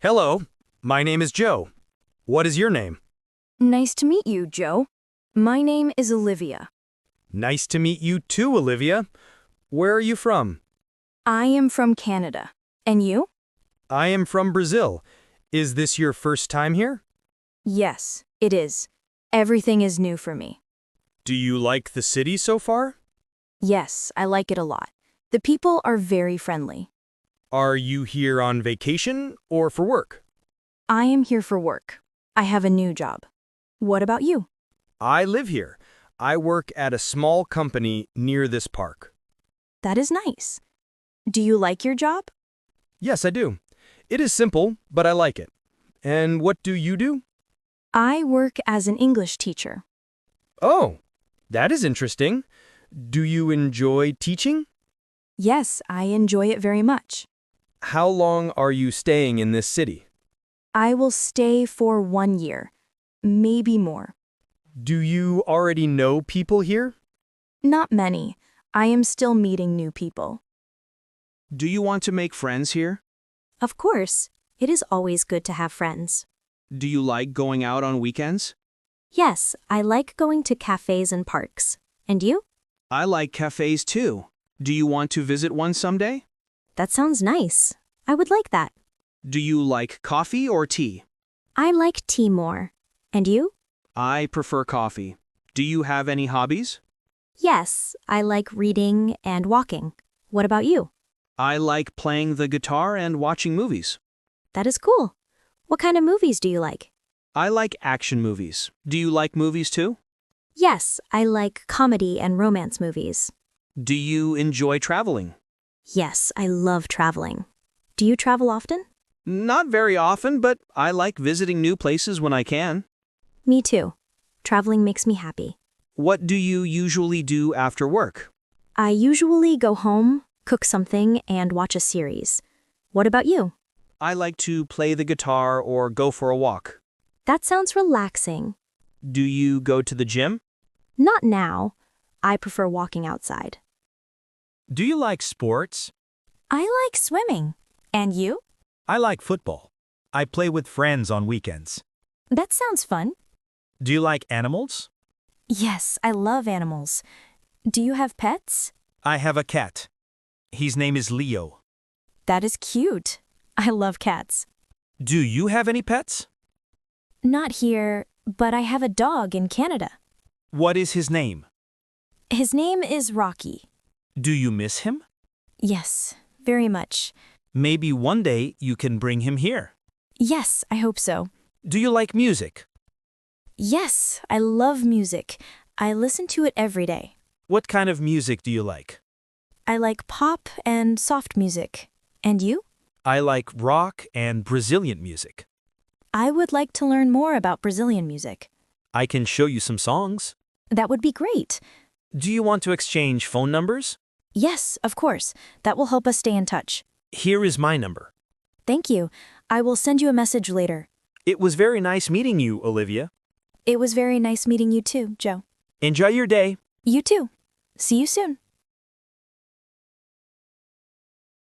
Hello, my name is Joe. What is your name? Nice to meet you, Joe. My name is Olivia. Nice to meet you too, Olivia. Where are you from? I am from Canada. And you? I am from Brazil. Is this your first time here? Yes, it is. Everything is new for me. Do you like the city so far? Yes, I like it a lot. The people are very friendly. Are you here on vacation or for work? I am here for work. I have a new job. What about you? I live here. I work at a small company near this park. That is nice. Do you like your job? Yes, I do. It is simple, but I like it. And what do you do? I work as an English teacher. Oh, that is interesting. Do you enjoy teaching? Yes, I enjoy it very much. How long are you staying in this city? I will stay for 1 year, maybe more. Do you already know people here? Not many. I am still meeting new people. Do you want to make friends here? Of course. It is always good to have friends. Do you like going out on weekends? Yes, I like going to cafes and parks. And you? I like cafes too. Do you want to visit one someday? That sounds nice. I would like that. Do you like coffee or tea? I like tea more. And you? I prefer coffee. Do you have any hobbies? Yes, I like reading and walking. What about you? I like playing the guitar and watching movies. That is cool. What kind of movies do you like? I like action movies. Do you like movies too? Yes, I like comedy and romance movies. Do you enjoy traveling? Yes, I love traveling. Do you travel often? Not very often, but I like visiting new places when I can. Me too. Traveling makes me happy. What do you usually do after work? I usually go home, cook something, and watch a series. What about you? I like to play the guitar or go for a walk. That sounds relaxing. Do you go to the gym? Not now. I prefer walking outside. Do you like sports? I like swimming. And you? I like football. I play with friends on weekends. That sounds fun. Do you like animals? Yes, I love animals. Do you have pets? I have a cat. His name is Leo. That is cute. I love cats. Do you have any pets? Not here, but I have a dog in Canada. What is his name? His name is Rocky. Do you miss him? Yes, very much. Maybe one day you can bring him here. Yes, I hope so. Do you like music? Yes, I love music. I listen to it every day. What kind of music do you like? I like pop and soft music. And you? I like rock and Brazilian music. I would like to learn more about Brazilian music. I can show you some songs. That would be great. Do you want to exchange phone numbers? Yes, of course. That will help us stay in touch. Here is my number. Thank you. I will send you a message later. It was very nice meeting you, Olivia. It was very nice meeting you too, Joe. Enjoy your day. You too. See you soon.